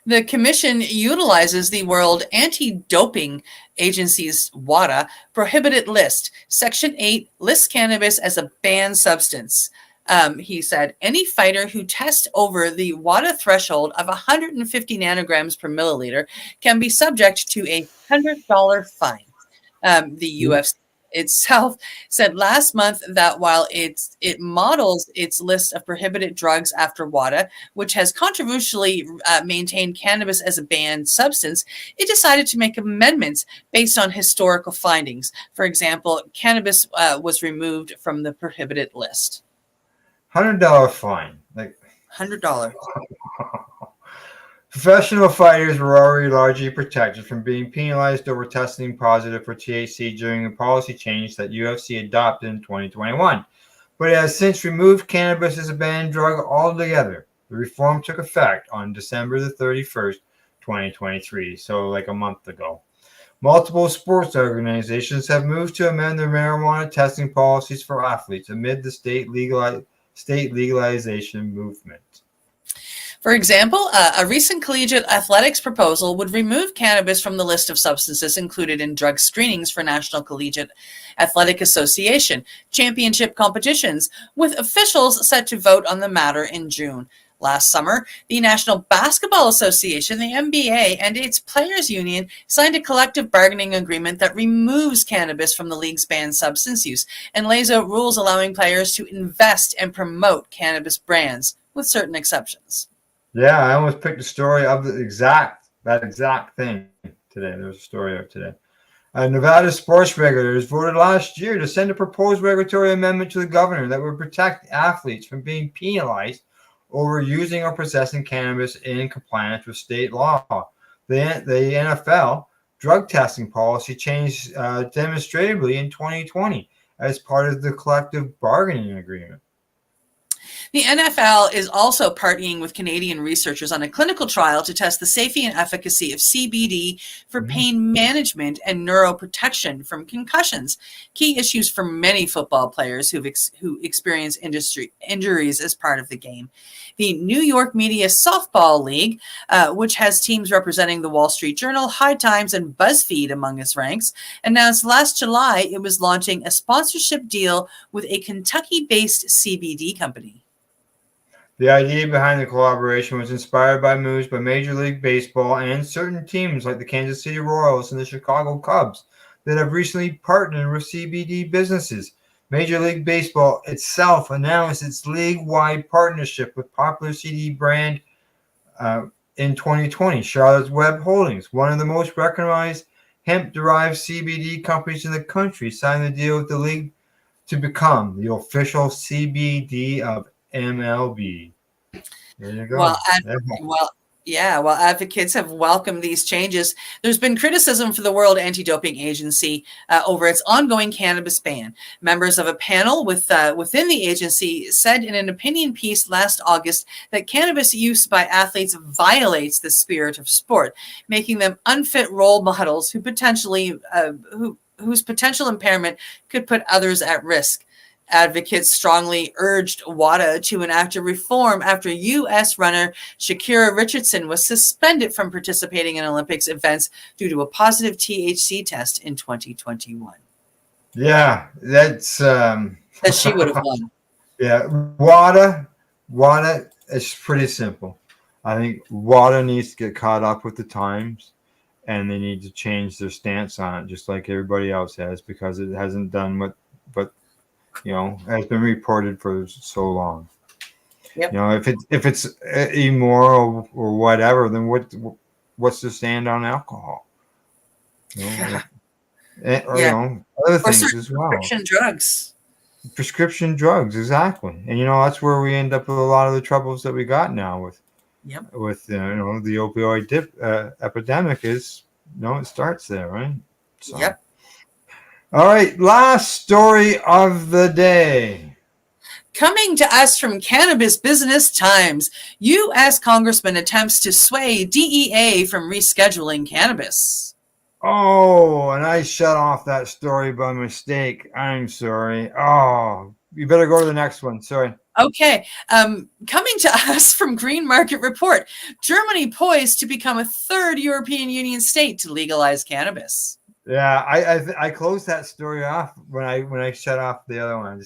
The commission utilizes the World Anti-Doping Agency's WADA prohibited list. Section 8 lists cannabis as a banned substance. He said, any fighter who tests over the WADA threshold of 150 nanograms per milliliter can be subject to a $100 fine. The UFC itself said last month that while it models its list of prohibited drugs after WADA, which has controversially maintained cannabis as a banned substance, it decided to make amendments based on historical findings. For example, cannabis was removed from the prohibited list. $100 fine. Like $100. Professional fighters were already largely protected from being penalized over testing positive for THC during a policy change that UFC adopted in 2021. But it has since removed cannabis as a banned drug altogether. The reform took effect on December the 31st, 2023, so like a month ago. Multiple sports organizations have moved to amend their marijuana testing policies for athletes amid the state legalization movement. For example, a recent collegiate athletics proposal would remove cannabis from the list of substances included in drug screenings for National Collegiate Athletic Association championship competitions, with officials set to vote on the matter in June. Last summer, the National Basketball Association, the NBA, and its players' union signed a collective bargaining agreement that removes cannabis from the league's banned substance use and lays out rules allowing players to invest and promote cannabis brands, with certain exceptions. Yeah, I almost picked a story of that exact thing today. There's a story out today. Nevada sports regulators voted last year to send a proposed regulatory amendment to the governor that would protect athletes from being penalized over using or possessing cannabis in compliance with state law. The NFL drug testing policy changed demonstratively in 2020 as part of the collective bargaining agreement. The NFL is also partnering with Canadian researchers on a clinical trial to test the safety and efficacy of CBD for pain management and neuroprotection from concussions, key issues for many football players who experience injuries as part of the game. The New York Media Softball League, which has teams representing the Wall Street Journal, High Times, and BuzzFeed among its ranks, announced last July it was launching a sponsorship deal with a Kentucky-based CBD company. The idea behind the collaboration was inspired by moves by Major League Baseball and certain teams like the Kansas City Royals and the Chicago Cubs that have recently partnered with CBD businesses. Major League Baseball itself announced its league-wide partnership with popular CD brand in 2020. Charlotte's Web Holdings, one of the most recognized hemp-derived CBD companies in the country, signed the deal with the league to become the official CBD of MLB. There you go. While advocates have welcomed these changes, there's been criticism for the World Anti-Doping Agency over its ongoing cannabis ban. Members of a panel within the agency said in an opinion piece last August that cannabis use by athletes violates the spirit of sport, making them unfit role models whose potential impairment could put others at risk. Advocates strongly urged WADA to enact a reform after U.S. runner Shakira Richardson was suspended from participating in Olympics events due to a positive THC test in 2021. Yeah, that's that she would have won. Yeah, WADA is pretty simple. I think WADA needs to get caught up with the times, and they need to change their stance on it, just like everybody else has, because it hasn't done what has been reported for so long. Yep. If it's immoral or whatever, then what's the stand on alcohol? Other things as well. Prescription drugs, exactly. And that's where we end up with a lot of the troubles that we got now with the opioid epidemic. Is it starts there, right? So. Yep. All right, last story of the day. Coming to us from Cannabis Business Times, U.S. Congressman attempts to sway DEA from rescheduling cannabis. Oh, and I shut off that story by mistake. I'm sorry. Oh, you better go to the next one. Sorry. Okay. Coming to us from Green Market Report, Germany poised to become a third European Union state to legalize cannabis. Yeah, I closed that story off when I shut off the other one.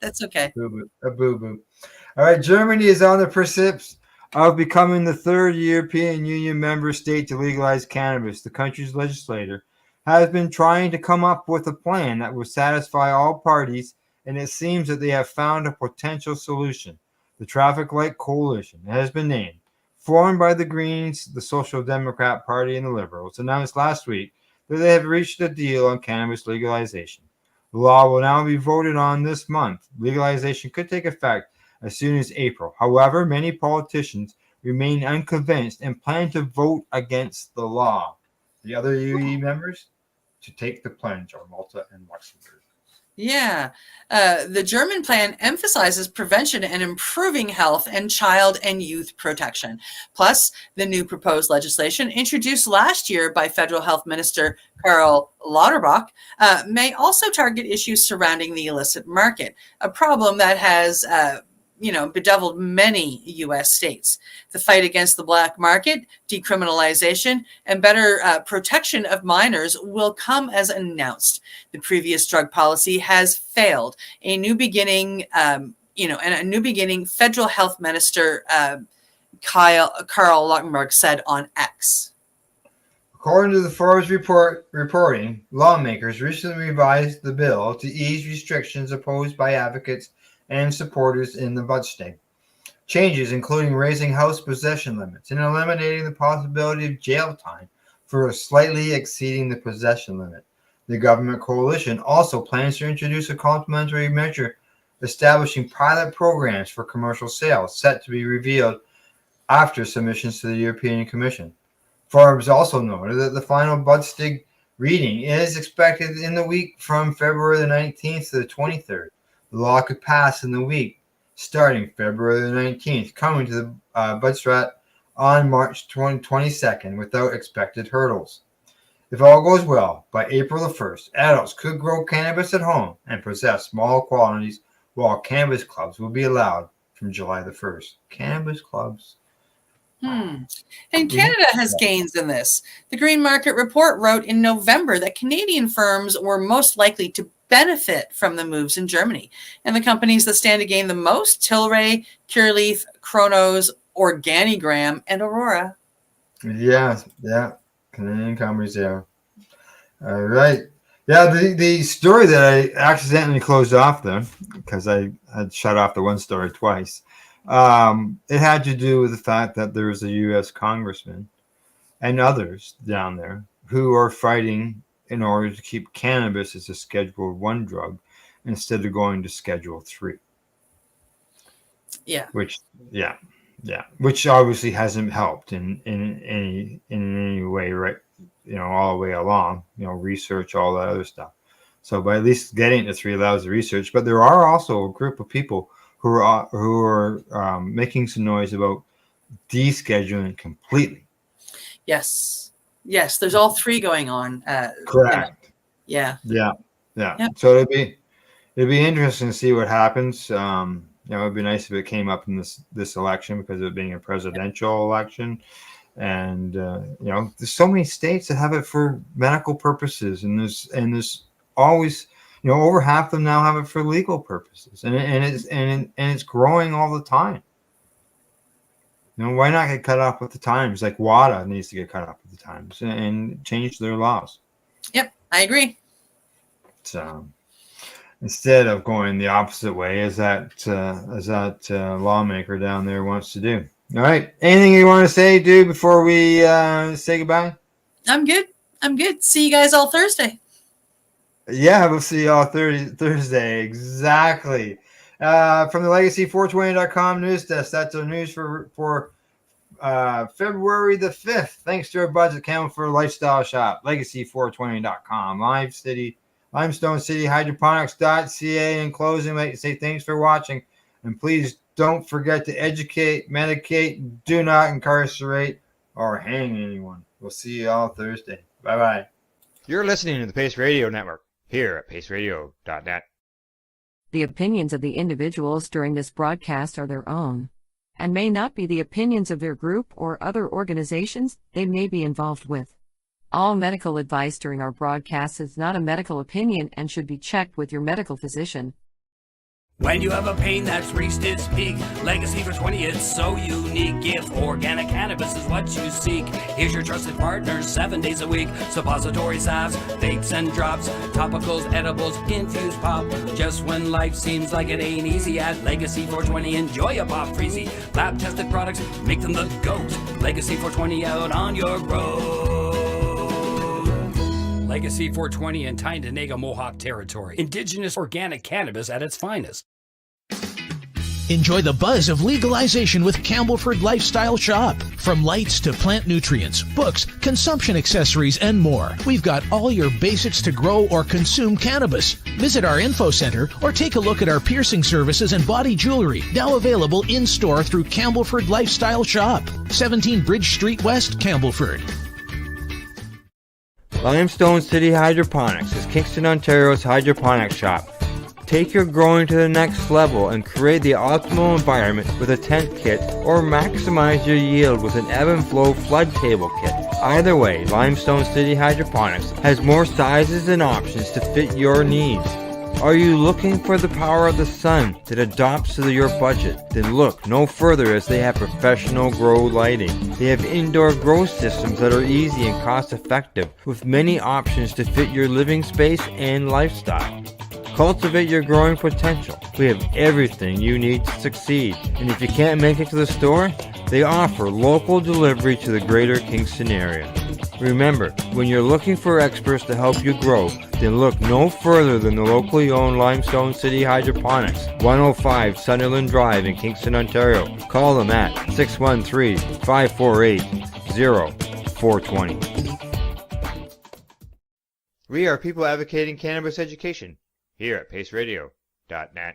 That's okay. Boo boo. All right, Germany is on the precipice of becoming the third European Union member state to legalize cannabis. The country's legislator has been trying to come up with a plan that will satisfy all parties, and it seems that they have found a potential solution. The Traffic Light Coalition has been named, formed by the Greens, the Social Democrat Party, and the Liberals, announced last week that they have reached a deal on cannabis legalization. The law will now be voted on this month. Legalization could take effect as soon as April. However, many politicians remain unconvinced and plan to vote against the law. The other UE members to take the plunge are Malta and Luxembourg. Yeah. The German plan emphasizes prevention and improving health and child and youth protection. Plus, the new proposed legislation introduced last year by Federal Health Minister Karl Lauterbach may also target issues surrounding the illicit market, a problem that has bedeviled many U.S. states. The fight against the black market, decriminalization, and better protection of minors will come as announced. The previous drug policy has failed. A new beginning, Federal Health Minister Karl Lauterbach said on X. According to the Forbes reporting, lawmakers recently revised the bill to ease restrictions imposed by advocates and supporters in the bud state. Changes including raising house possession limits and eliminating the possibility of jail time for slightly exceeding the possession limit. The government coalition also plans to introduce a complementary measure establishing pilot programs for commercial sales, set to be revealed after submissions to the European Commission. Forbes also noted that the final bud state reading is expected in the week from February the 19th to the 23rd. The law could pass in the week starting February the 19th, coming to the Bundesrat on March 22nd without expected hurdles. If all goes well, by April the 1st, adults could grow cannabis at home and possess small quantities, while cannabis clubs will be allowed from July the 1st. Cannabis clubs. And Canada has gains in this. The Green Market Report wrote in November that Canadian firms were most likely to benefit from the moves in Germany. And the companies that stand to gain the most, Tilray, Cureleaf, Chronos, Organigram, and Aurora. Yeah. Canadian companies there. All right. Yeah, the story that I accidentally closed off there, because I had shut off the one story twice, it had to do with the fact that there was a U.S. congressman and others down there who are fighting in order to keep cannabis as a Schedule I drug instead of going to Schedule III. Yeah. Which obviously hasn't helped in any way, right? All the way along, research, all that other stuff. So by at least getting to 3 allows the research, but there are also a group of people who are making some noise about descheduling completely. Yes, there's all three going on. Correct. Yeah. So it'd be interesting to see what happens. It'd be nice if it came up in this election because of it being a presidential election, and there's so many states that have it for medical purposes, and there's always over half of them now have it for legal purposes, and it's growing all the time. Why not get cut off with the times? Like WADA needs to get cut off with the times and change their laws. Yep, I agree. So instead of going the opposite way as that lawmaker down there wants to do. All right. Anything you want to say, dude, before we say goodbye? I'm good. See you guys all Thursday. Yeah, we'll see you all Thursday. Exactly. From the Legacy420.com news desk, that's our news for February the 5th. Thanks to our buds at Campbellford Lifestyle Shop, Legacy420.com, Limestone City, Hydroponics.ca. In closing, I'd like to say thanks for watching, and please don't forget to educate, medicate, do not incarcerate or hang anyone. We'll see you all Thursday. Bye-bye. You're listening to the Pace Radio Network here at paceradio.net. The opinions of the individuals during this broadcast are their own, and may not be the opinions of their group or other organizations they may be involved with. All medical advice during our broadcast is not a medical opinion and should be checked with your medical physician. When you have a pain that's reached its peak, Legacy for 20, it's so unique. If organic cannabis is what you seek, here's your trusted partner 7 days a week. Suppository salves, vapes and drops, topicals, edibles, infused pop. Just when life seems like it ain't easy, at Legacy 420, enjoy a pop freezy. Lab tested products, make them the GOAT. Legacy 420 out on your road. Legacy 420 in Tyndonega Mohawk territory. Indigenous organic cannabis at its finest. Enjoy the buzz of legalization with Campbellford Lifestyle Shop. From lights to plant nutrients, books, consumption accessories, and more, we've got all your basics to grow or consume cannabis. Visit our info center or take a look at our piercing services and body jewelry, now available in-store through Campbellford Lifestyle Shop, 17 Bridge Street West, Campbellford. Limestone City Hydroponics is Kingston, Ontario's hydroponics shop. Take your growing to the next level and create the optimal environment with a tent kit, or maximize your yield with an ebb and flow flood table kit. Either way, Limestone City Hydroponics has more sizes and options to fit your needs. Are you looking for the power of the sun that adapts to your budget? Then look no further, as they have professional grow lighting. They have indoor grow systems that are easy and cost effective, with many options to fit your living space and lifestyle. Cultivate your growing potential. We have everything you need to succeed. And if you can't make it to the store, they offer local delivery to the greater Kingston area. Remember, when you're looking for experts to help you grow, then look no further than the locally owned Limestone City Hydroponics, 105 Sunderland Drive in Kingston, Ontario. Call them at 613-548-0420. We are people advocating cannabis education here at paceradio.net.